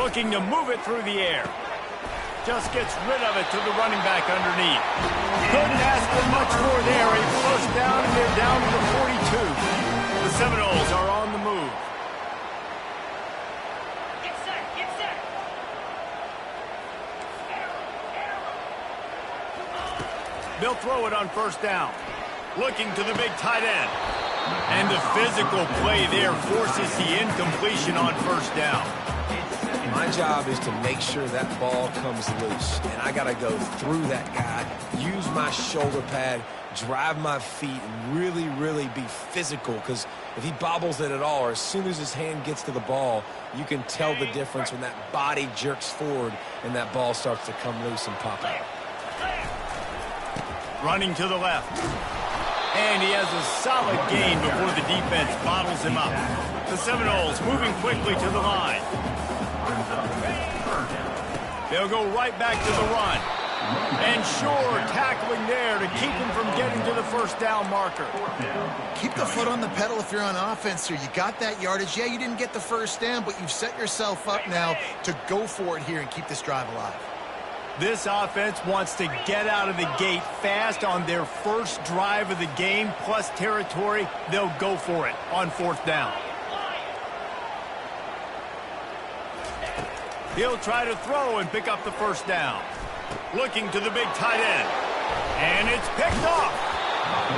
Looking to move it through the air. Just gets rid of it to the running back underneath. Couldn't ask for much more there. A first down, and they're down to the 42. The Seminoles are on the move. Get set, get set. They'll throw it on first down. Looking to the big tight end. And the physical play there forces the incompletion on first down. My job is to make sure that ball comes loose, and I got to go through that guy, use my shoulder pad, drive my feet, and really, really be physical, because if he bobbles it at all, or as soon as his hand gets to the ball, you can tell the difference when that body jerks forward and that ball starts to come loose and pop out. Running to the left. And he has a solid gain before the defense bottles him up. The Seminoles moving quickly to the line. They'll go right back to the run. And sure, tackling there to keep him from getting to the first down marker. Keep the foot on the pedal if you're on offense here. You got that yardage. Yeah, you didn't get the first down, but you've set yourself up now to go for it here and keep this drive alive. This offense wants to get out of the gate fast on their first drive of the game, plus territory. They'll go for it on fourth down. He'll try to throw and pick up the first down. Looking to the big tight end. And it's picked off.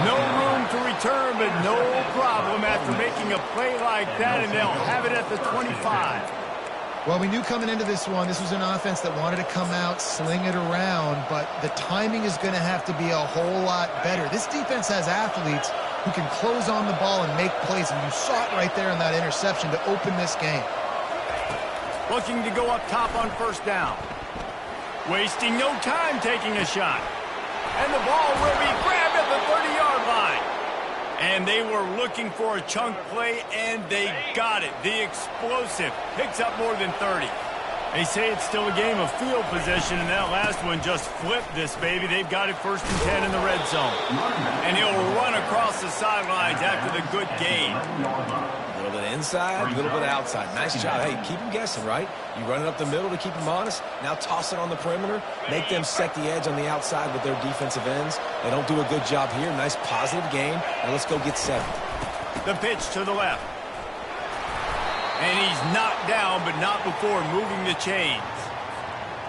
No room to return, but no problem after making a play like that, and they'll have it at the 25. Well, we knew coming into this one, this was an offense that wanted to come out, sling it around, but the timing is going to have to be a whole lot better. This defense has athletes who can close on the ball and make plays, and you saw it right there in that interception to open this game. Looking to go up top on first down. Wasting no time taking a shot. And the ball will be grabbed at the 30-yard line. And they were looking for a chunk play, and they got it. The explosive picks up more than 30. They say it's still a game of field possession, and that last one just flipped this baby. They've got it 1st and 10 in the red zone. And he'll run across the sidelines after the good gain. A little bit inside, a little bit outside. Nice job. Hey, keep them guessing, right? You run it up the middle to keep them honest. Now toss it on the perimeter. Make them set the edge on the outside with their defensive ends. They don't do a good job here. Nice positive game. Now let's go get 7. The pitch to the left. And he's knocked down, but not before moving the chains.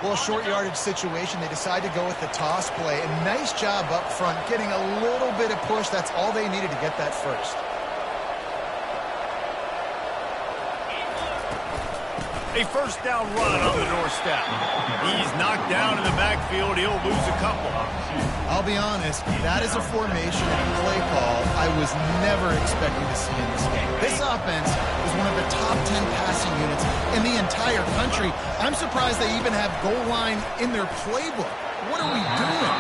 Well, a short yardage situation. They decide to go with the toss play. And nice job up front, getting a little bit of push. That's all they needed to get that first. A first down run on the doorstep. He's knocked down in the backfield. He'll lose a couple. I'll be honest, that is a formation and play call I was never expecting to see in this game. This offense is one of the top 10 passing units in the entire country. I'm surprised they even have goal line in their playbook. What are we doing?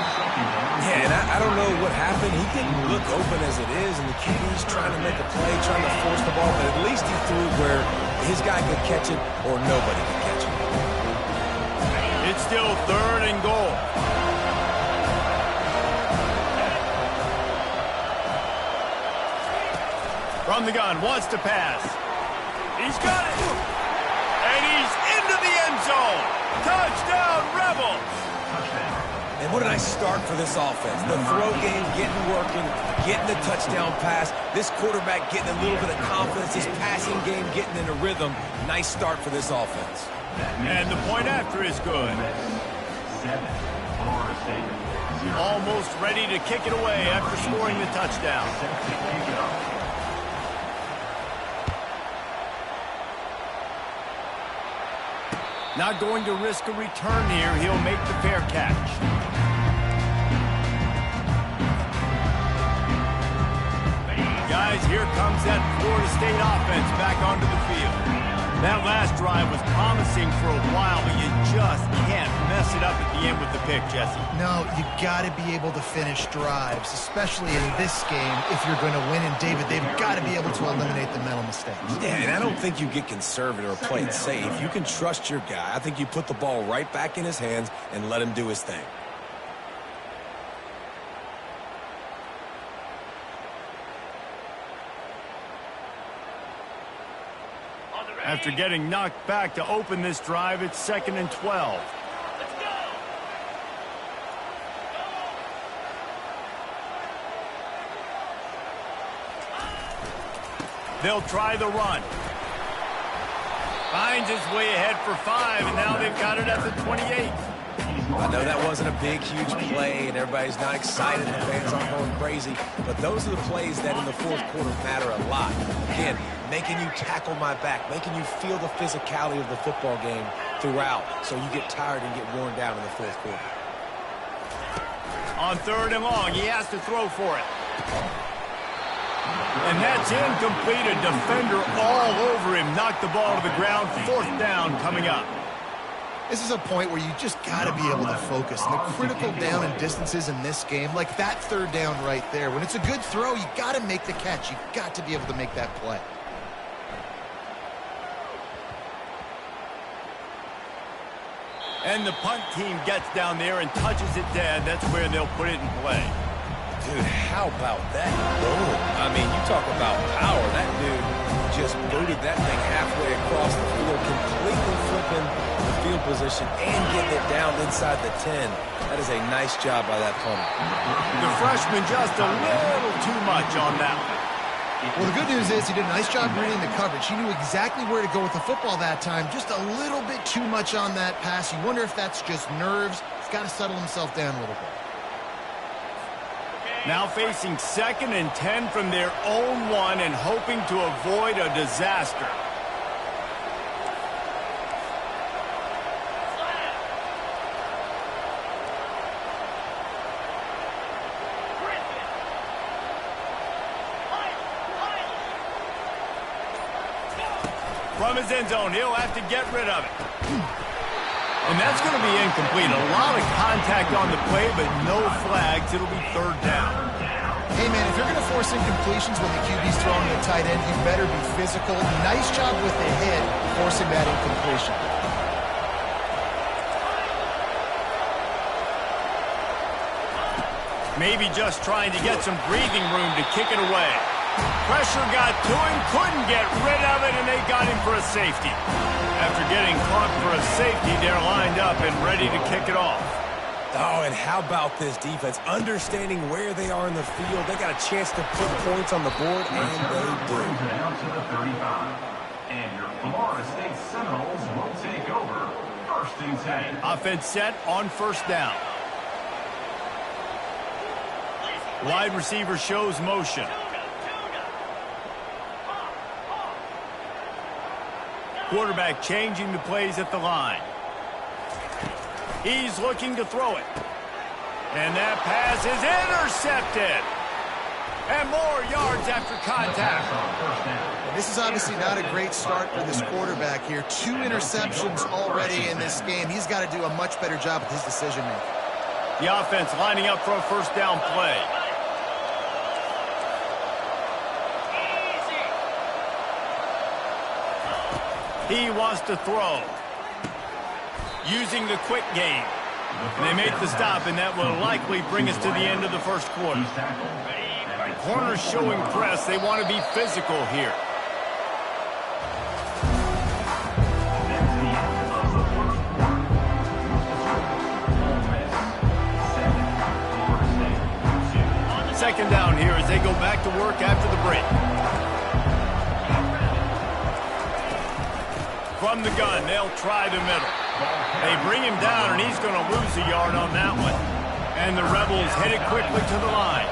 Yeah, and I don't know what happened. He didn't look open as it is, and the QB's trying to make a play, trying to force the ball, but at least he threw it where his guy could catch it or nobody could catch it. It's still 3rd and goal. From the gun, wants to pass. He's got it. And he's into the end zone. Touchdown, Rebels. And what a nice start for this offense. The throw game getting working, getting the touchdown pass. This quarterback getting a little bit of confidence. This passing game getting in a rhythm. Nice start for this offense. And the point after is good. Almost ready to kick it away after scoring the touchdown. Not going to risk a return here. He'll make the fair catch. Guys, here comes that Florida State offense back onto the field. That last drive was promising for a while, but you just can't mess it up at the end with the pick, Jesse. No, you got to be able to finish drives, especially in this game. If you're going to win, and David, they've got to be able to eliminate the mental mistakes. Yeah, and I don't think you get conservative or play it safe. You can trust your guy. I think you put the ball right back in his hands and let him do his thing. After getting knocked back to open this drive, it's 2nd and 12. Let's go. They'll try the run. Finds his way ahead for 5, and now they've got it at the 28. I know that wasn't a big, huge play, and everybody's not excited. The fans aren't going crazy. But those are the plays that in the fourth quarter matter a lot. Again, making you tackle my back, making you feel the physicality of the football game throughout so you get tired and get worn down in the fourth quarter. On 3rd and long, he has to throw for it. And that's incomplete. A defender all over him. Knocked the ball to the ground. 4th down coming up. This is a point where you just got to be able to focus. And the critical down and distances in this game, like that 3rd down right there, when it's a good throw, you got to make the catch. You got to be able to make that play. And the punt team gets down there and touches it dead. That's where they'll put it in play. Dude, how about that boom? I mean, you talk about power. That dude just booted that thing halfway across the field, completely flipping the field position and getting it down inside the 10. That is a nice job by that punter. The freshman just a little too much on that one. Well, the good news is he did a nice job reading the coverage. He knew exactly where to go with the football that time. Just a little bit too much on that pass. You wonder if that's just nerves. He's got to settle himself down a little bit. Now facing 2nd and 10 from their own 1 and hoping to avoid a disaster. From his end zone, he'll have to get rid of it. And that's going to be incomplete. A lot of contact on the play, but no flags. It'll be 3rd down. Hey, man, if you're going to force incompletions when the QB's throwing a tight end, you better be physical. Nice job with the hit, forcing that incompletion. Maybe just trying to get some breathing room to kick it away. Pressure got to him, couldn't get rid of it, and they got him for a safety. After getting caught for a safety, they're lined up and ready to kick it off. Oh, and how about this defense? Understanding where they are in the field. They got a chance to put points on the board, and they do. Down to the 35. And your Florida State Seminoles will take over 1st and 10. Offense set on 1st down. Wide receiver shows motion. Quarterback changing the plays at the line. He's looking to throw it. And that pass is intercepted. And more yards after contact. This is obviously not a great start for this quarterback here. 2 interceptions already in this game. He's got to do a much better job with his decision-making. The offense lining up for a 1st down play. He wants to throw. Using the quick game. And they make the stop, and that will likely bring us to the end of the 1st quarter. Corners showing press. They want to be physical here. Second down here as they go back to work after the break. From the gun, they'll try the middle. They bring him down, and he's going to lose a yard on that one. And the Rebels headed quickly to the line.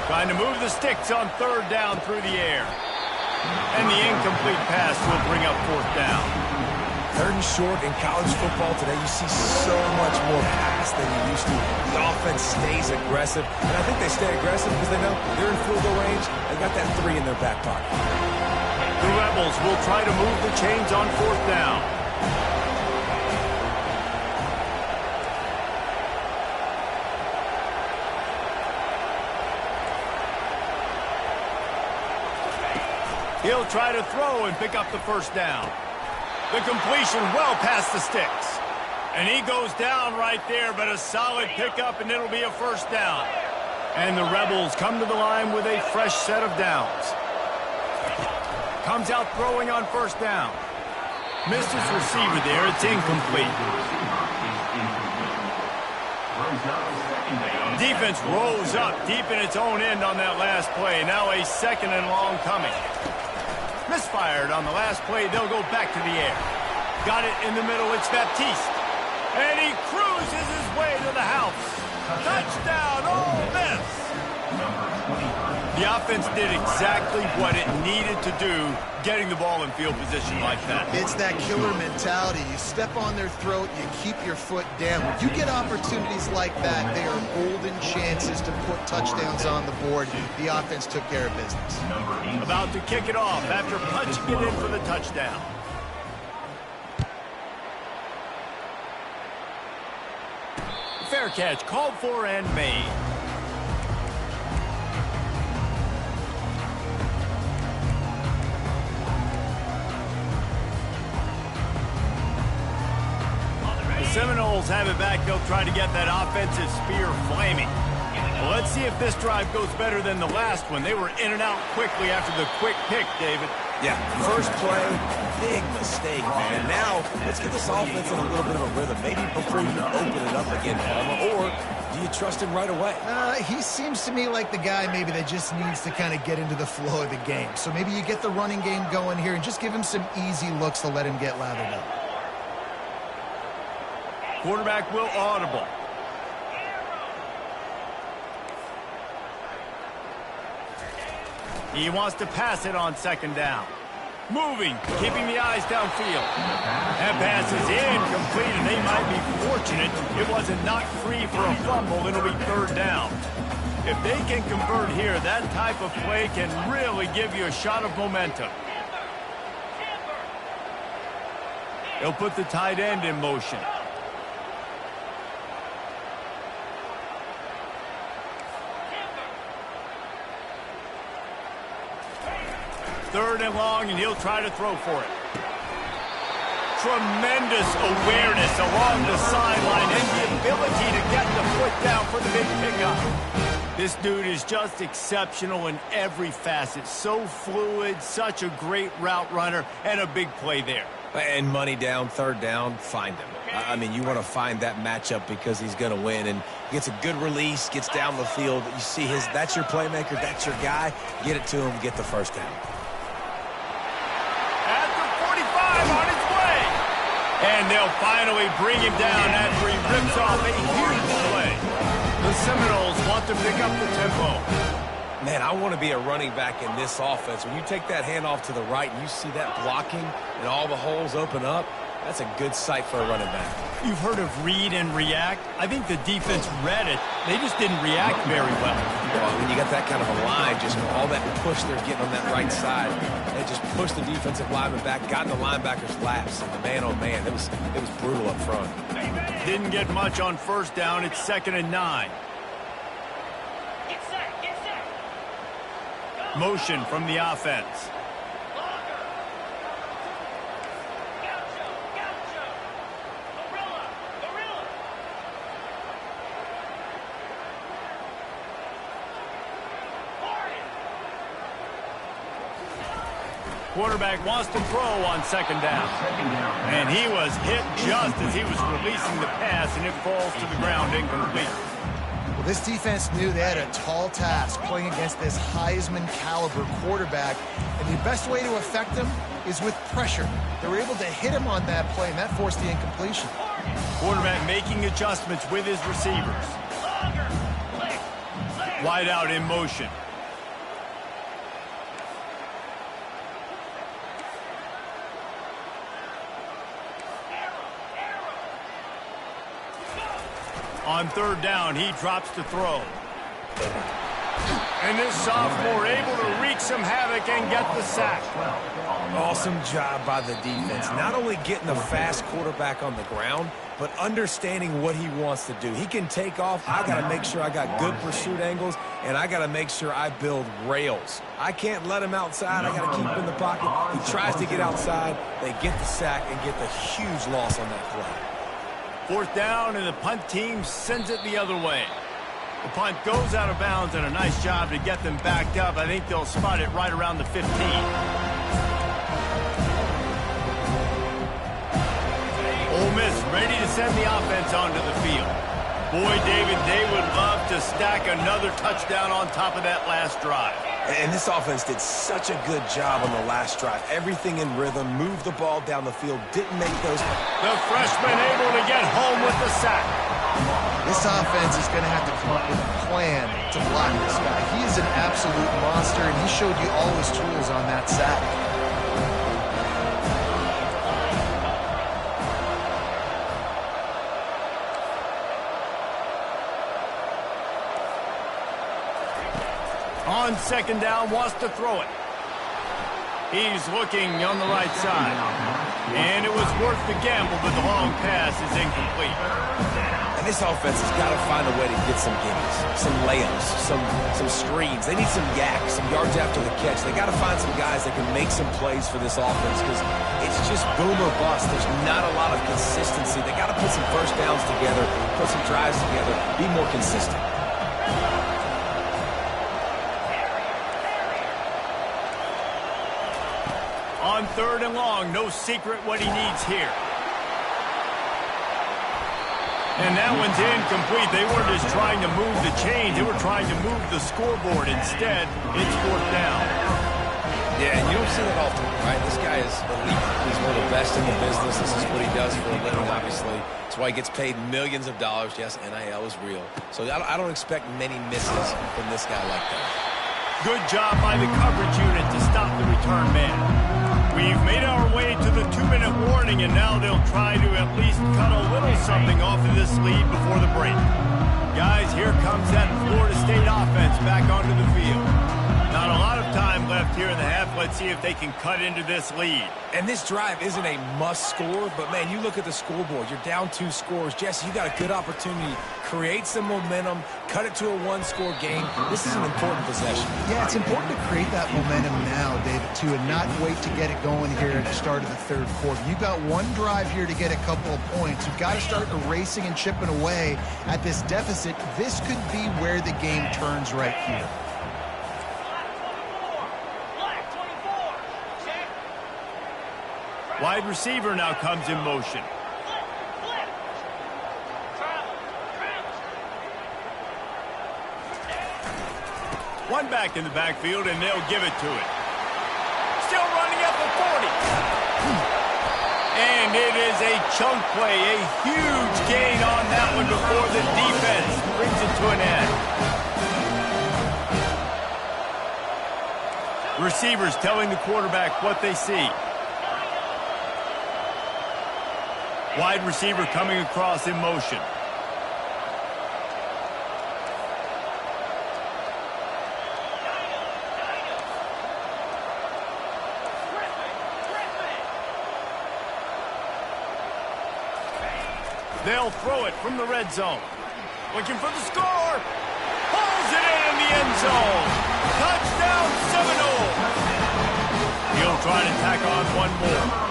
Trying to move the sticks on 3rd down through the air. And the incomplete pass will bring up 4th down. 3rd and short in college football today, you see so much more pass than you used to. The offense stays aggressive, and I think they stay aggressive because they know they're in field goal range. They got that 3 in their back pocket. The Rebels will try to move the chains on 4th down. He'll try to throw and pick up the 1st down. The completion well past the sticks. And he goes down right there, but a solid pickup, and it'll be a 1st down. And the Rebels come to the line with a fresh set of downs. Comes out throwing on first down. Missed his receiver there. It's incomplete. Defense rose up deep in its own end on that last play. Now a second and long coming. Misfired on the last play. They'll go back to the air. Got it in the middle. It's Baptiste. And he cruises his way to the house. Touchdown, Ole Miss. The offense did exactly what it needed to do, getting the ball in field position like that. It's that killer mentality. You step on their throat, you keep your foot down. When you get opportunities like that, they are golden chances to put touchdowns on the board. The offense took care of business. About to kick it off after punching it in for the touchdown. Fair catch called for and made. Seminoles have it back. They'll try to get that offensive spear flaming. Well, let's see if this drive goes better than the last one. They were in and out quickly after the quick pick, David. Yeah, first play, big mistake, man. Now, let's get this offense in a little bit of a rhythm. Maybe before you open it up again, Palmer, or do you trust him right away? He seems to me like the guy maybe that just needs to kind of get into the flow of the game. So maybe you get the running game going here and just give him some easy looks to let him get lathered up. Quarterback will audible. He wants to pass it on second down. Moving, keeping the eyes downfield. That pass is incomplete, and they might be fortunate it wasn't knocked free for a fumble. It'll be third down. If they can convert here, that type of play can really give you a shot of momentum. They'll put the tight end in motion. Third and long, and he'll try to throw for it. Tremendous awareness along the sideline and the ability to get the foot down for the big pickup. This dude is just exceptional in every facet. So fluid, such a great route runner, and a big play there. And money down, third down, find him. I mean, you want to find that matchup because he's going to win, and gets a good release, gets down the field. You see that's your playmaker, that's your guy. Get it to him, get the first down. And they'll finally bring him down after he rips off a huge play. The Seminoles want to pick up the tempo. Man, I want to be a running back in this offense. When you take that handoff to the right and you see that blocking and all the holes open up, that's a good sight for a running back. You've heard of read and react. I think the defense read it. They just didn't react very well. Well, when you got that kind of a line, just all that push they're getting on that right side, they just pushed the defensive lineman back, got in the linebacker's laps, and man, oh man, it was brutal up front. Didn't get much on first down. It's 2nd and 9. Get set, get set. Motion from the offense. Quarterback wants to throw on second down. And he was hit just as he was releasing the pass, and it falls to the ground incomplete. Well, this defense knew they had a tall task playing against this Heisman-caliber quarterback, and the best way to affect him is with pressure. They were able to hit him on that play, and that forced the incompletion. Quarterback making adjustments with his receivers. Wide out in motion. On third down, he drops to throw. And this sophomore able to wreak some havoc and get the sack. Awesome job by the defense. Not only getting a fast quarterback on the ground, but understanding what he wants to do. He can take off. I got to make sure I got good pursuit angles, and I got to make sure I build rails. I can't let him outside. I got to keep him in the pocket. He tries to get outside. They get the sack and get the huge loss on that play. 4th down, and the punt team sends it the other way. The punt goes out of bounds, and a nice job to get them backed up. I think they'll spot it right around the 15. Ole Miss ready to send the offense onto the field. Boy, David, they would love to stack another touchdown on top of that last drive. And this offense did such a good job on the last drive. Everything in rhythm, moved the ball down the field, didn't make those. The freshman able to get home with the sack. This offense is going to have to come up with a plan to block this guy. He is an absolute monster, and he showed you all his tools on that sack. On second down, wants to throw it. He's looking on the right side. And it was worth the gamble, but the long pass is incomplete. And this offense has got to find a way to get some gimmies, some layups, some screens. They need some yaks, some yards after the catch. They got to find some guys that can make some plays for this offense because it's just boom or bust. There's not a lot of consistency. They got to put some first downs together, put some drives together, be more consistent. On third and long, no secret what he needs here. And that one's incomplete. They weren't just trying to move the chains. They were trying to move the scoreboard. Instead, it's fourth down. Yeah, and you don't see that often, right? This guy is elite. He's one of the best in the business. This is what he does for a living, obviously. That's why he gets paid millions of dollars. Yes, NIL is real. So I don't expect many misses from this guy like that. Good job by the coverage unit to stop the return man. We've made our way to the 2-minute warning, and now they'll try to at least cut a little something off of this lead before the break. Guys, here comes that Florida State offense back onto the field. Not a lot of time left here in the half. Let's see if they can cut into this lead. And this drive isn't a must score, but, man, you look at the scoreboard. You're down 2 scores. Jesse, you got a good opportunity. Create some momentum. Cut it to a 1-score game. This is an important possession. Yeah, it's important to create that momentum now, David, too, and not wait to get it going here at the start of the third quarter. You've got one drive here to get a couple of points. You've got to start erasing and chipping away at this deficit. This could be where the game turns right here. Wide receiver now comes in motion. One back in the backfield, and they'll give it to it. Still running at the 40. And it is a chunk play, a huge gain on that one before the defense brings it to an end. Receivers telling the quarterback what they see. Wide receiver coming across in motion. They'll throw it from the red zone. Looking for the score. Pulls it in the end zone. Touchdown Seminole. He'll try to tack on one more.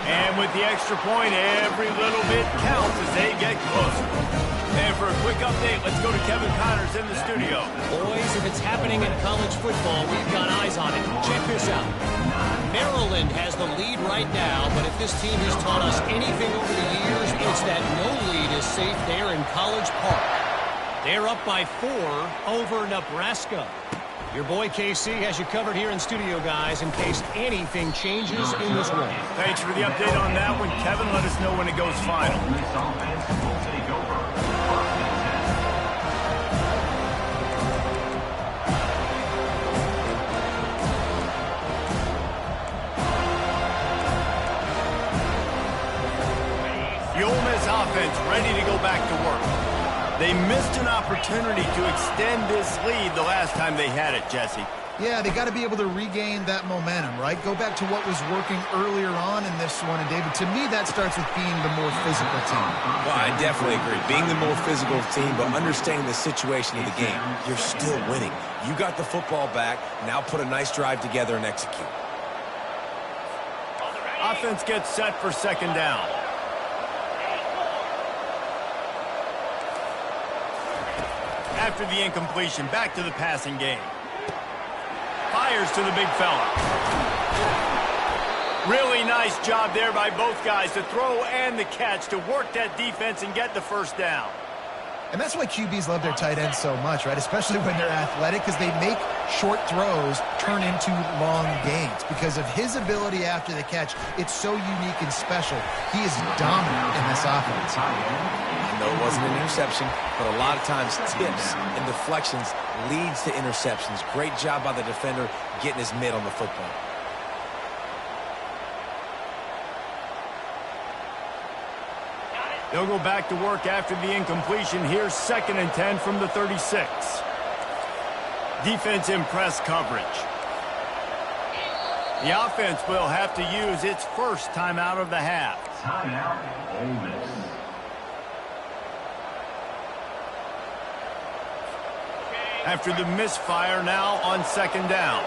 And with the extra point, every little bit counts as they get closer. And for a quick update, let's go to Kevin Connors in the studio. Boys, if it's happening in college football, we've got eyes on it. Check this out. Maryland has the lead right now, but if this team has taught us anything over the years, it's that no lead is safe there in College Park. They're up by 4 over Nebraska. Your boy KC has you covered here in studio, guys, in case anything changes in this one. Thanks for the update on that one, Kevin. Let us know when it goes final. This offense will take over. First and 10. The Ole Miss offense ready to go back to work. They missed an opportunity to extend this lead the last time they had it, Jesse. Yeah, they got to be able to regain that momentum, right? Go back to what was working earlier on in this one. And, David, to me, that starts with being the more physical team. Well, I definitely agree. Being the more physical team, but understanding the situation of the game. You're still winning. You got the football back. Now put a nice drive together and execute. Offense gets set for second down. After the incompletion, back to the passing game. Fires to the big fella. Really nice job there by both guys to throw and the catch to work that defense and get the first down. And that's why QBs love their tight ends so much, right? Especially when they're athletic, because they make short throws turn into long gains. Because of his ability after the catch, it's so unique and special. He is dominant in this offense. I know it wasn't an interception, but a lot of times tips and deflections leads to interceptions. Great job by the defender getting his mitt on the football. They'll go back to work after the incompletion. Here's 2nd and 10 from the 36. Defense in press coverage. The offense will have to use its first timeout of the half. Timeout, Ole Miss. After the misfire, now on 2nd down.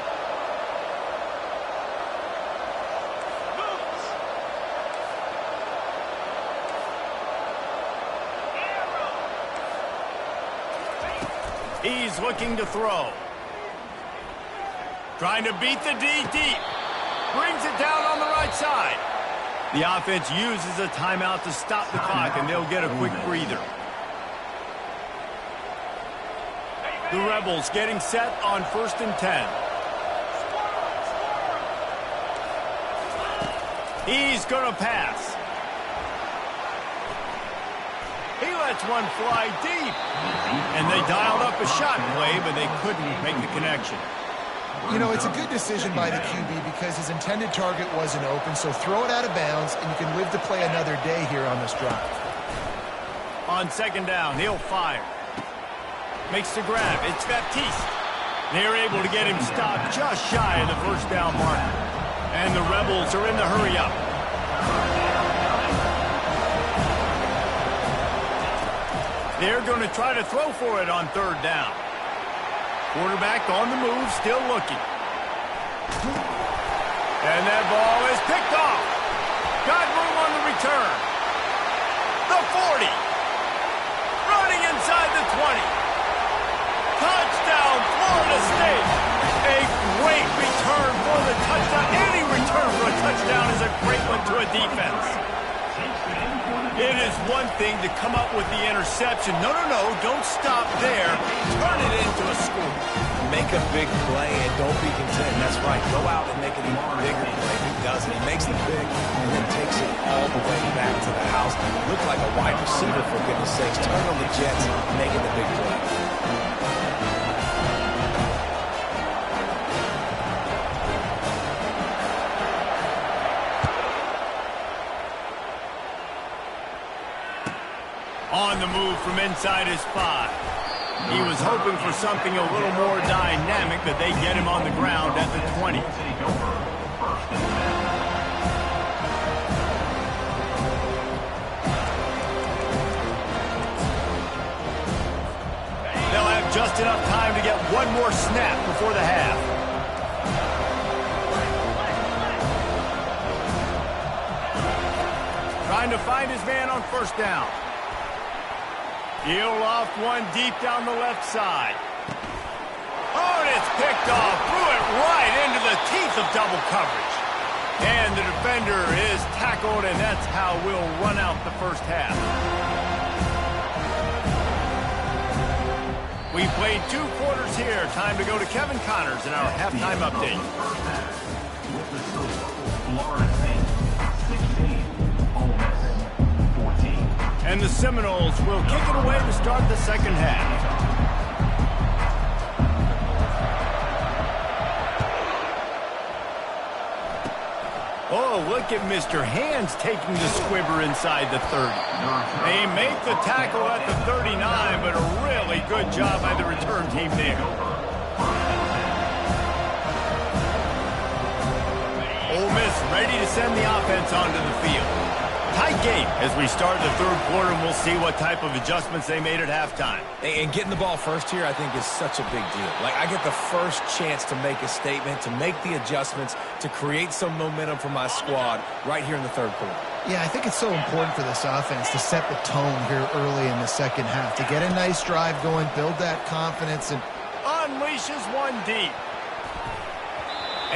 He's looking to throw. Trying to beat the D deep. Brings it down on the right side. The offense uses a timeout to stop the clock, and they'll get a quick breather. The Rebels getting set on 1st and 10. He's going to pass. He lets one fly deep. And they dialed up a shot play, but they couldn't make the connection. You know, it's a good decision by the QB because his intended target wasn't open, so throw it out of bounds, and you can live to play another day here on this drive. On 2nd down, he'll fire. Makes the grab. It's Baptiste. They're able to get him stopped just shy of the 1st down marker. And the Rebels are in the hurry-up. They're going to try to throw for it on 3rd down. Quarterback on the move, still looking. And that ball is picked off. Got room on the return. The 40. Running inside the 20. Touchdown, Florida State. A great return for the touchdown. Any return for a touchdown is a great one to a defense. It is one thing to come up with the interception. No, don't stop there. Turn it into a score. Make a big play and don't be content. That's right. Go out and make an even bigger play. He does it. He makes the big and then takes it all the way back to the house. Looked like a wide receiver, for goodness sakes. Turn on the Jets, making the big play. On the move from inside his 5. He was hoping for something a little more dynamic, but they get him on the ground at the 20. They'll have just enough time to get one more snap before the half. Trying to find his man on 1st down. He'll loft one deep down the left side. Oh, and it's picked off. Threw it right into the teeth of double coverage. And the defender is tackled, and that's how we'll run out the 1st half. We played 2 quarters here. Time to go to Kevin Connors in our halftime update. With the score, Florida State 16, Ole Miss 14. And the Seminoles will kick it away to start the 2nd half. Oh, look at Mr. Hands taking the squibber inside the 30. They make the tackle at the 39, but a really good job by the return team there. Ole Miss ready to send the offense onto the field. Tight game as we start the 3rd quarter, and we'll see what type of adjustments they made at halftime. And getting the ball first here, I think, is such a big deal. Like, I get the first chance to make a statement, to make the adjustments, to create some momentum for my squad right here in the 3rd quarter. Yeah, I think it's so important for this offense to set the tone here early in the second half, to get a nice drive going, build that confidence, and unleashes one deep.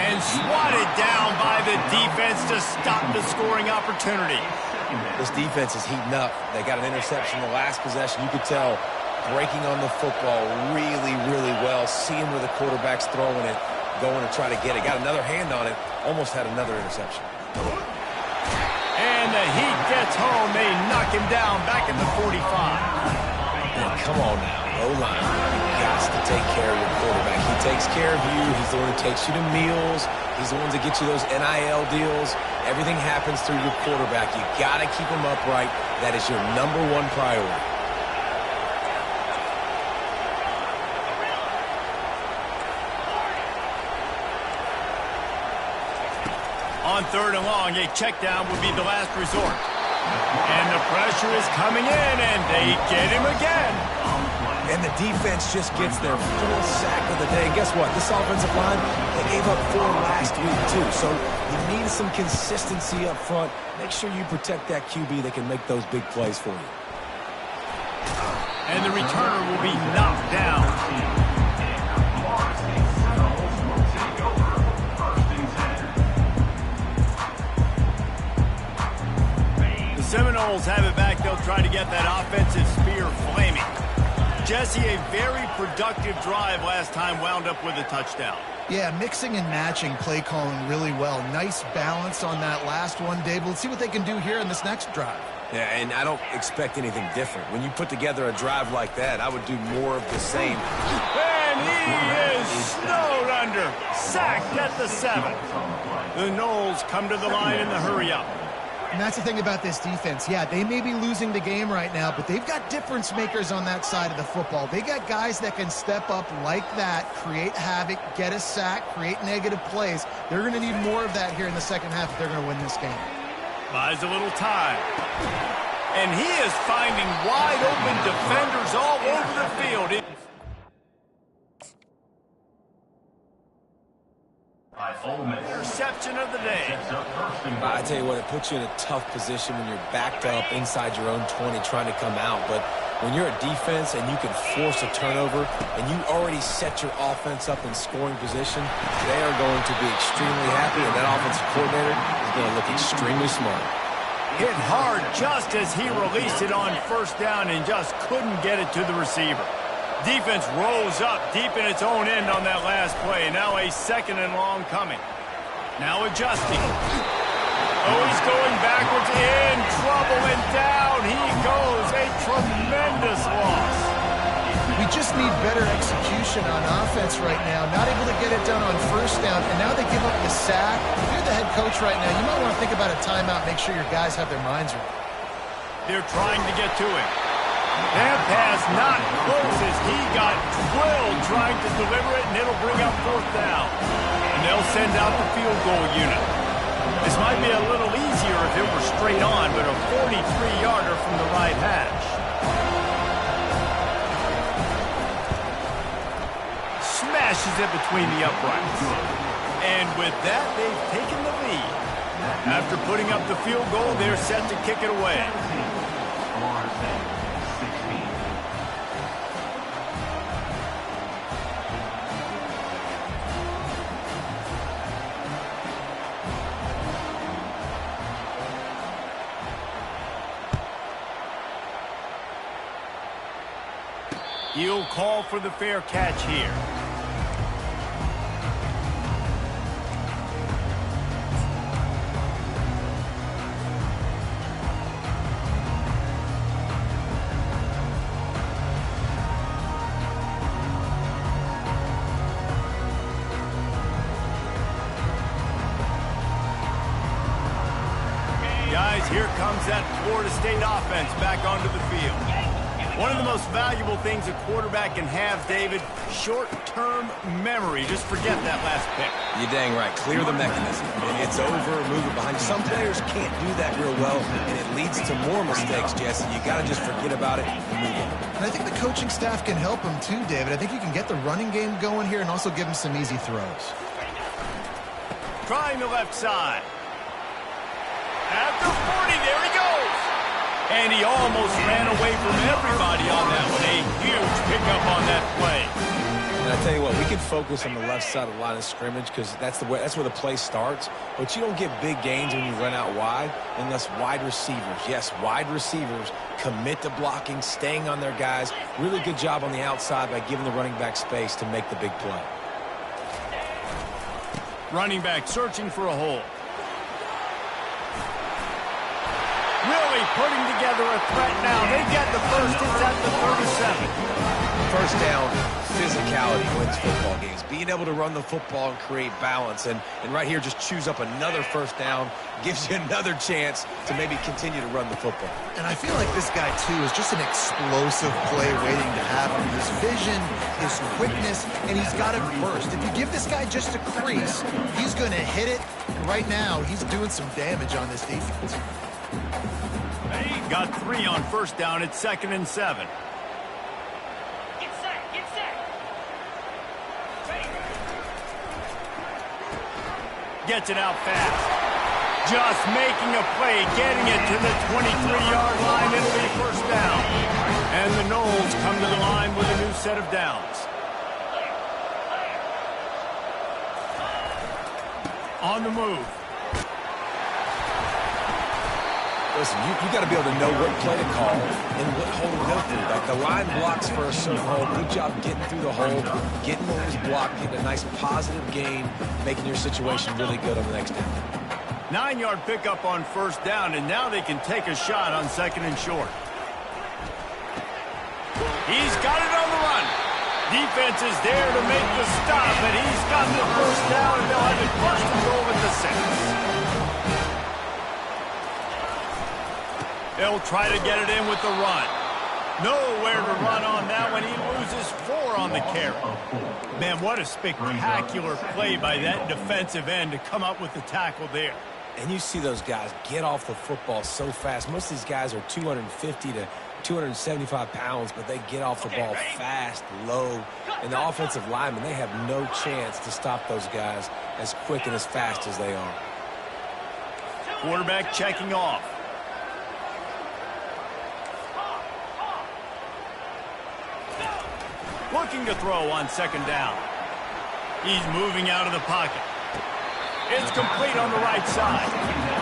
And swatted down by the defense to stop the scoring opportunity. This defense is heating up. They got an interception the last possession. You could tell breaking on the football really, really well, seeing where the quarterback's throwing it, going to try to get it. Got another hand on it, almost had another interception. And the heat gets home. They knock him down back at the 45. Man, come on now, O-line. You got to take care of your quarterback. He takes care of you. He's the one who takes you to meals. He's the one that gets you those NIL deals. Everything happens through your quarterback. You got to keep him upright. That is your #1 priority. On 3rd and long, a check down would be the last resort. And the pressure is coming in, and they get him again. And the defense just gets their 4th sack of the day. And guess what? This offensive line, they gave up 4 last week, too. So you need some consistency up front. Make sure you protect that QB that can make those big plays for you. And the returner will be knocked down. Seminoles have it back. They'll try to get that offensive spear flaming. Jesse, a very productive drive last time, wound up with a touchdown. yeah, mixing and matching play calling really well. Nice balance on that last one, Dave. Let's see what they can do here in this next drive. Yeah, and I don't expect anything different. When you put together a drive like that, I would do more of the same. And he is snowed under. Sacked at the 7. The Noles come to the line in the hurry-up. And that's the thing about this defense. Yeah, they may be losing the game right now, but they've got difference makers on that side of the football. They got guys that can step up like that, create havoc, get a sack, create negative plays. They're going to need more of that here in the second half if they're going to win this game. Buys a little time. And he is finding wide open defenders all over the field. Interception of the day. I tell you what, it puts you in a tough position when you're backed up inside your own 20 trying to come out. But when you're a defense and you can force a turnover and you already set your offense up in scoring position, they are going to be extremely happy, and that offensive coordinator is going to look extremely smart. Hit hard just as he released it on first down and just couldn't get it to the receiver. Defense rose up deep in its own end on that last play. Now a 2nd and long coming. Now adjusting. Oh, he's going backwards, in trouble, and down he goes. A tremendous loss. We just need better execution on offense right now. Not able to get it done on first down, and now they give up the sack. If you're the head coach right now, you might want to think about a timeout, make sure your guys have their minds right. They're trying to get to it. That pass not close as he got drilled trying to deliver it, and it'll bring up 4th down. And they'll send out the field goal unit. This might be a little easier if it were straight on, but a 43-yarder from the right hash. Smashes it between the uprights. And with that, they've taken the lead. After putting up the field goal, they're set to kick it away. He'll call for the fair catch here. Guys, here comes that Florida State offense back onto the field. One of the most valuable things a quarterback can have, David, short-term memory. Just forget that last pick. You're dang right. Clear the mechanism. It's over, move it behind you. Some players can't do that real well, and it leads to more mistakes, Jesse. You got to just forget about it and move on. And I think the coaching staff can help him too, David. I think you can get the running game going here and also give him some easy throws. Trying the left side. At the 40, there he goes. And he almost ran away from everybody on that one. A huge pickup on that play. And I tell you what, we can focus on the left side of the line of scrimmage because that's where the play starts. But you don't get big gains when you run out wide unless wide receivers, yes, wide receivers commit to blocking, staying on their guys. Really good job on the outside by giving the running back space to make the big play. Running back searching for a hole. Really putting together a threat now. They get the first. It's at the 37. First down, physicality wins football games. Being able to run the football and create balance. And right here, just choose up another first down. Gives you another chance to maybe continue to run the football. And I feel like this guy, too, is just an explosive play waiting to happen. His vision, his quickness, and he's got it first. If you give this guy just a crease, he's going to hit it. And right now, he's doing some damage on this defense. He got 3 on first down. It's 2nd and 7. Get set, get set. Ready. Gets it out fast. Just making a play, getting it to the 23-yard line. It'll be first down. And the Knowles come to the line with a new set of downs. On the move. Listen, you got to be able to know what play to call and what hole to go through. Like the line blocks for a certain hole. Good job getting through the hole, getting where he's blocked, getting a nice positive gain, making your situation really good on the next down. 9-yard pickup on first down, and now they can take a shot on 2nd and short. He's got it on the run. Defense is there to make the stop, and he's got the first down, and they'll have it first and goal at the 6. They'll try to get it in with the run. Nowhere to run on that one. He loses 4 on the carry. Man, what a spectacular play by that defensive end to come up with the tackle there. And you see those guys get off the football so fast. Most of these guys are 250 to 275 pounds, but they get off the ball fast, low. And the offensive linemen, they have no chance to stop those guys as quick and as fast as they are. Quarterback checking off. Looking to throw on 2nd down. He's moving out of the pocket. It's complete on the right side.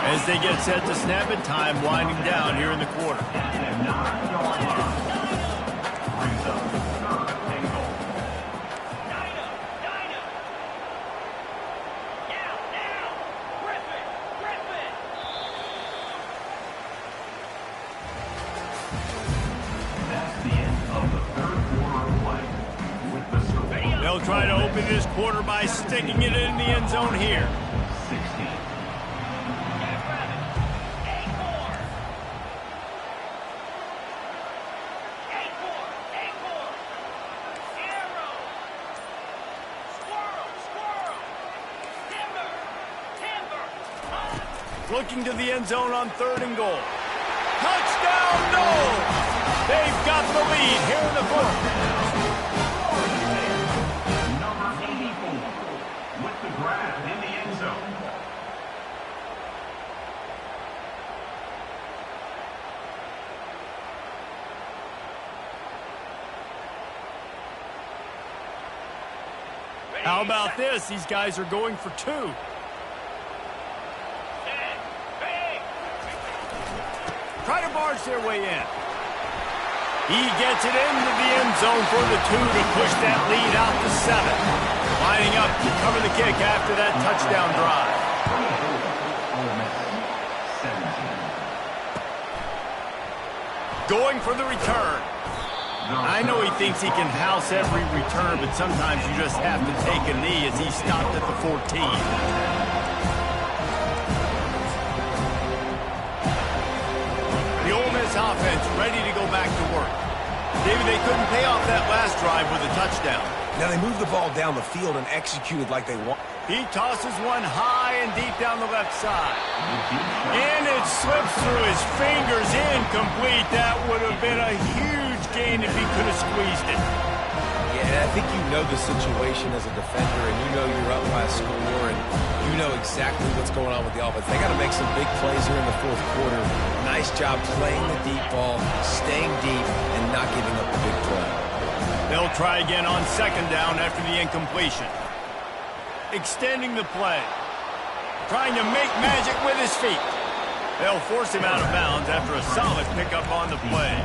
As they get set to snap it, time winding down here in the quarter. They'll try to open this quarter by sticking it in the end zone here. 60. Looking to the end zone on 3rd and goal. Touchdown, Knowles! They've got the lead here in the 4th. Number 84 with the grab in the end zone. How about this? These guys are going for 2. Try to barge their way in. He gets it into the end zone for the 2 to push that lead out to 7. Lining up to cover the kick after that touchdown drive. Going for the return. I know he thinks he can house every return, but sometimes you just have to take a knee as he stopped at the 14. The Ole Miss offense ready to go back to work. David, they couldn't pay off that last drive with a touchdown. Now they moved the ball down the field and executed like they want. He tosses one high and deep down the left side. And it slips through his fingers, incomplete. That would have been a huge gain if he could have squeezed it. Yeah, I think you know the situation as a defender, and you know you're up by a score, and you know exactly what's going on with the offense. They got to make some big plays here in the fourth quarter. Nice job playing the deep ball, staying deep, and not giving up the big play. They'll try again on second down after the incompletion. Extending the play. Trying to make magic with his feet. They'll force him out of bounds after a solid pickup on the play.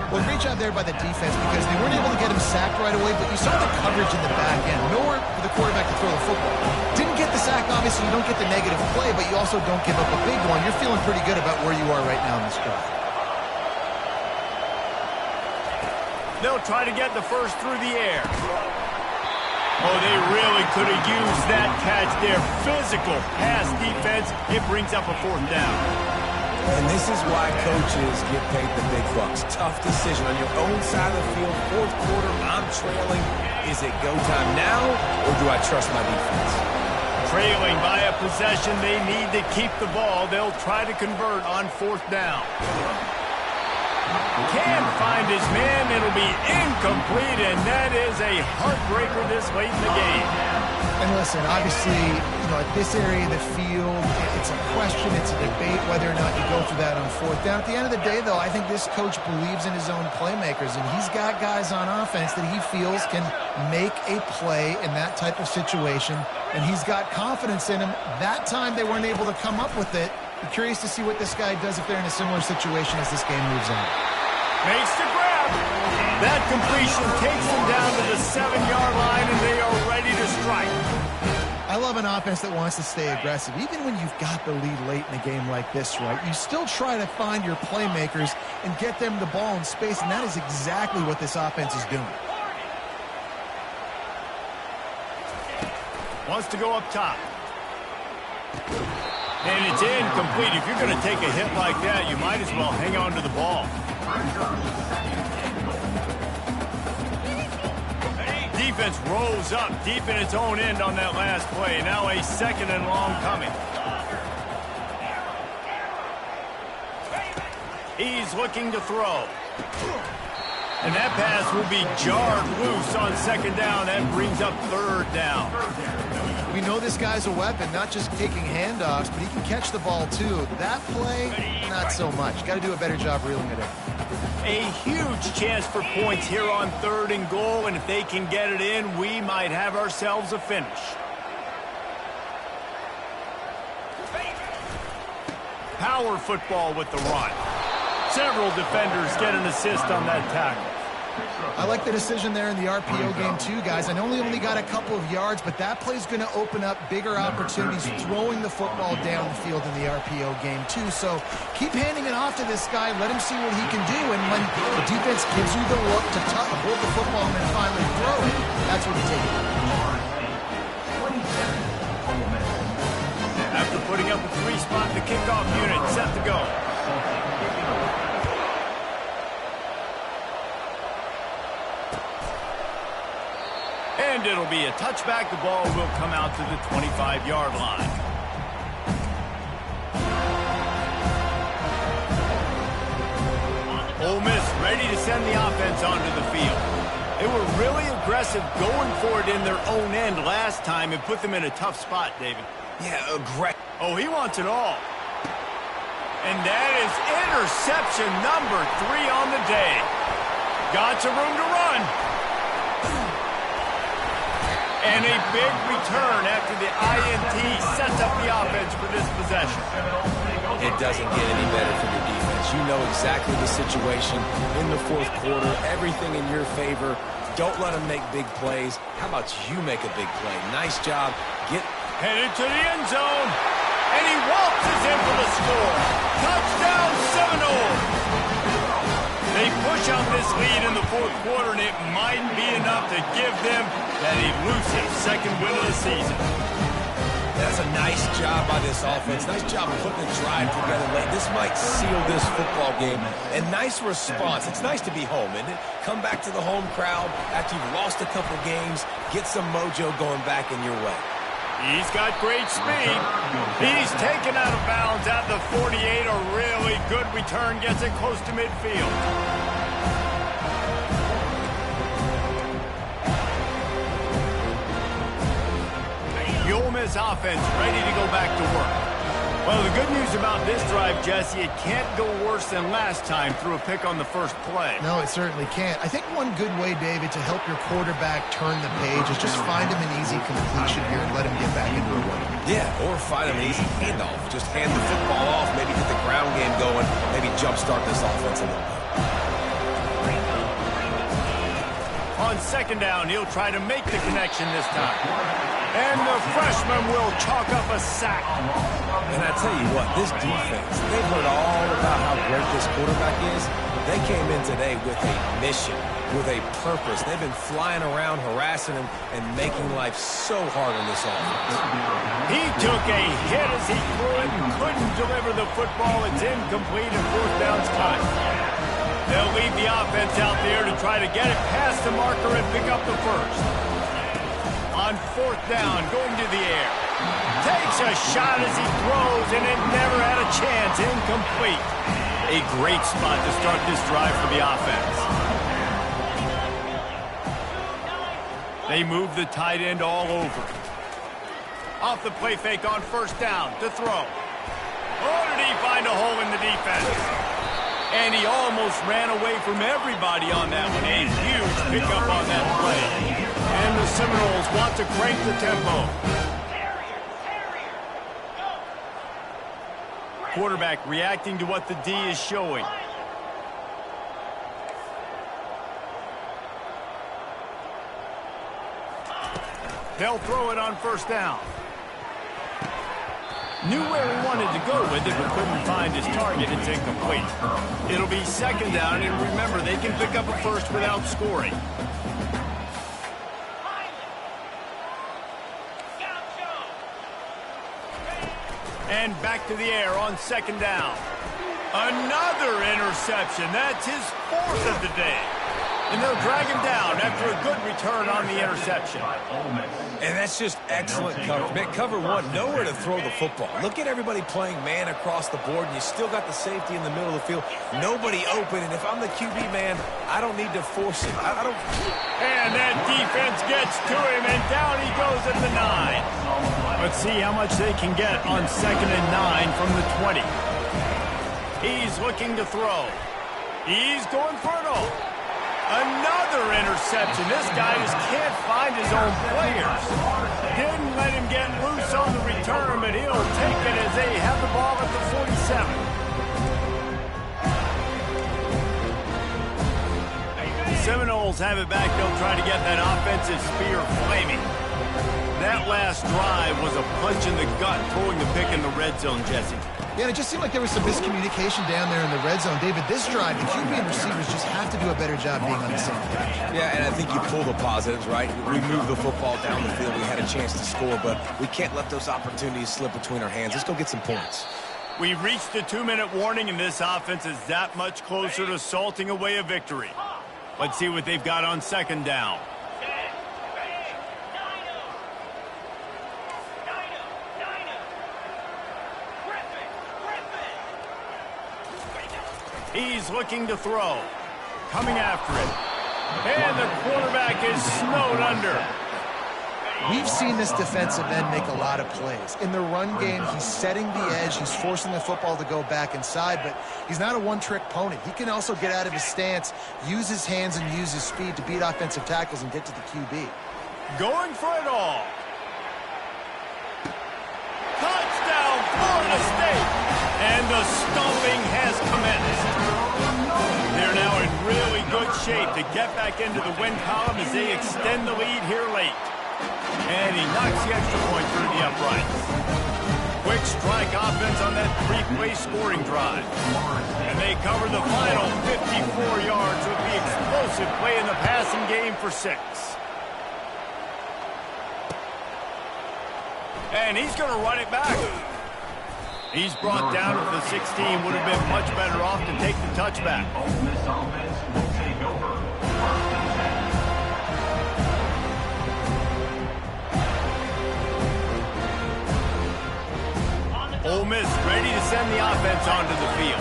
Well, great job there by the defense because they weren't able to get him sacked right away, but you saw the coverage in the back end. Nowhere for the quarterback to throw the football. Didn't get the sack, obviously you don't get the negative play, but you also don't give up a big one. You're feeling pretty good about where you are right now in this drive. They'll try to get the first through the air. Oh, they really could have used that catch there. Physical pass defense. It brings up a fourth down. And this is why coaches get paid the big bucks. Tough decision on your own side of the field. Fourth quarter, I'm trailing. Is it go time now, or do I trust my defense? Trailing by a possession, they need to keep the ball. They'll try to convert on fourth down. Can't find his man. It'll be incomplete, and that is a heartbreaker this late in the game. And listen, obviously, at this area of the field, it's a question, it's a debate whether or not you go for that on fourth down. At the end of the day, though, I think this coach believes in his own playmakers, and he's got guys on offense that he feels can make a play in that type of situation, and he's got confidence in him. That time, they weren't able to come up with it. I'm curious to see what this guy does if they're in a similar situation as this game moves on. Makes the grab. That completion takes them down to the 7-yard line, and they are ready to strike. I love an offense that wants to stay aggressive. Even when you've got the lead late in a game like this, right, you still try to find your playmakers and get them the ball in space, and that is exactly what this offense is doing. Wants to go up top. And it's incomplete. If you're going to take a hit like that, you might as well hang on to the ball. Defense rolls up deep in its own end on that last play. Now a second and long coming. He's looking to throw. And that pass will be jarred loose on second down. That brings up third down. We know this guy's a weapon, not just taking handoffs, but he can catch the ball too. That play, not so much. Got to do a better job reeling it in. A huge chance for points here on third and goal, and if they can get it in, we might have ourselves a finish. Power football with the run. Several defenders get an assist on that tackle. I like the decision there in the RPO game too, guys. I know he only got a couple of yards, but that play's going to open up bigger opportunities throwing the football down the field in the RPO game too. So keep handing it off to this guy. Let him see what he can do. And when the defense gives you the look to hold the football and then finally throw it, that's what you take it. After putting up a 3-spot, the kickoff unit set to go. And it'll be a touchback. The ball will come out to the 25-yard line. Ole Miss ready to send the offense onto the field. They were really aggressive going for it in their own end last time and put them in a tough spot, David. Yeah, aggressive. Oh, he wants it all. And that is interception number 3 on the day. Got some room to run. And a big return after the INT sets up the offense for this possession. It doesn't get any better for your defense. You know exactly the situation in the fourth quarter. Everything in your favor. Don't let them make big plays. How about you make a big play? Nice job. Headed to the end zone. And he waltzes in for the score. Touchdown Seminoles. They push out this lead in the fourth quarter, and it might be enough to give them that elusive second win of the season. That's a nice job by this offense. Nice job putting the drive together late. This might seal this football game. And nice response. It's nice to be home, isn't it? Come back to the home crowd after you've lost a couple games. Get some mojo going back in your way. He's got great speed. He's taken out of bounds at the 48. A really good return gets it close to midfield. this offense ready to go back to work. Well, the good news about this drive, Jesse, it can't go worse than last time through a pick on the first play. No, it certainly can't. I think one good way, David, to help your quarterback turn the page is just find him an easy completion here and let him get back into a run. Yeah, or find him an easy handoff. Just hand the football off, maybe get the ground game going, maybe jumpstart this offense a little bit. On second down, he'll try to make the connection this time. And the freshman will chalk up a sack. And I tell you what, this defense, they've heard all about how great this quarterback is. They came in today with a mission, with a purpose. They've been flying around, harassing him, and making life so hard on this offense. He took a hit as he threw it and couldn't deliver the football. It's incomplete and fourth down's cut. They'll leave the offense out there to try to get it past the marker and pick up the first. On fourth down, going to the air. Takes a shot as he throws, and it never had a chance. Incomplete. A great spot to start this drive for the offense. They move the tight end all over. Off the play fake on first down to throw. Oh, did he find a hole in the defense? And he almost ran away from everybody on that one. A huge pickup on that play. And the Seminoles want to crank the tempo. Quarterback reacting to what the D is showing. They'll throw it on first down. Knew where he wanted to go with it, but couldn't find his target. It's incomplete. It'll be second down, and remember, they can pick up a first without scoring. And back to the air on second down. Another interception. That's his fourth of the day. And they'll drag him down after a good return on the interception. And that's just excellent coverage. Man, cover one, nowhere to throw the football. Look at everybody playing man across the board, and you still got the safety in the middle of the field. Nobody open, and if I'm the QB man, I don't need to force it. I don't. And that defense gets to him, and down he goes at the 9. Let's see how much they can get on second and 9 from the 20. He's looking to throw. He's going for it all. Another interception. This guy just can't find his own players. Didn't let him get loose on the return, but he'll take it as they have the ball at the 47. The Seminoles have it back. They'll try to get that offensive spear flaming. That last drive was a punch in the gut, throwing the pick in the red zone, Jesse. Yeah, and it just seemed like there was some miscommunication down there in the red zone. David, this drive, the QB and receivers just have to do a better job being on the same page. Yeah, and I think you pull the positives, right? We move the football down the field. We had a chance to score, but we can't let those opportunities slip between our hands. Let's go get some points. We've reached the 2-minute warning, and this offense is that much closer to salting away a victory. Let's see what they've got on second down. He's looking to throw. Coming after it. And the quarterback is snowed under. We've seen this defensive end make a lot of plays. In the run game, he's setting the edge. He's forcing the football to go back inside, but he's not a one-trick pony. He can also get out of his stance, use his hands, and use his speed to beat offensive tackles and get to the QB. Going for it all. Touchdown, Florida State. And the stomping has commenced. They're now in really good shape to get back into the win column as they extend the lead here late. And he knocks the extra point through the uprights. Quick strike offense on that three-play scoring drive. And they cover the final 54 yards with the explosive play in the passing game for 6. And he's going to run it back. He's brought down at the 16. Would have been much better off to take the touchback. This offense will take over. Ole Miss ready to send the offense onto the field.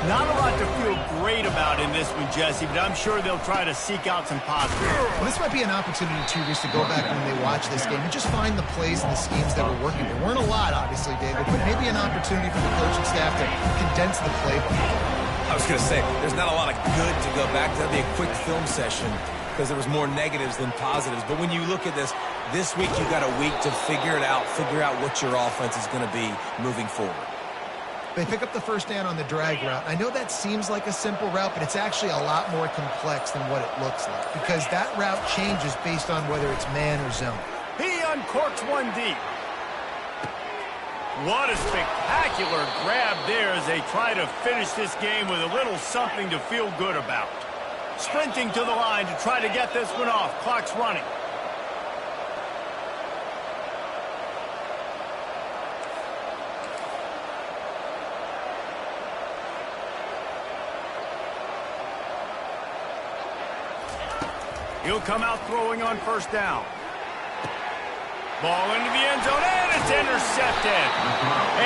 Not a lot to feel great about in this one, Jesse, but I'm sure they'll try to seek out some positives. Well, this might be an opportunity, too, just to go back when they watch this game and just find the plays and the schemes that were working. There weren't a lot, obviously, David, but maybe an opportunity for the coaching staff to condense the playbook. I was going to say, there's not a lot of good to go back to. That'd be a quick film session because there was more negatives than positives. But when you look at this week you got a week to figure it out, figure out what your offense is going to be moving forward. They pick up the first down on the drag route. I know that seems like a simple route, but it's actually a lot more complex than what it looks like because that route changes based on whether it's man or zone. He uncorks one deep. What a spectacular grab there as they try to finish this game with a little something to feel good about. Sprinting to the line to try to get this one off. Clock's running. He'll come out throwing on first down. Ball into the end zone, and it's intercepted.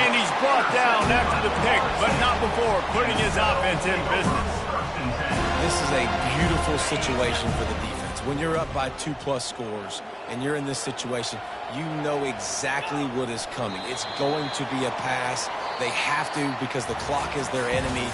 And he's brought down after the pick, but not before putting his offense in business. This is a beautiful situation for the defense. When you're up by 2+ scores and you're in this situation, you know exactly what is coming. It's going to be a pass. They have to because the clock is their enemy.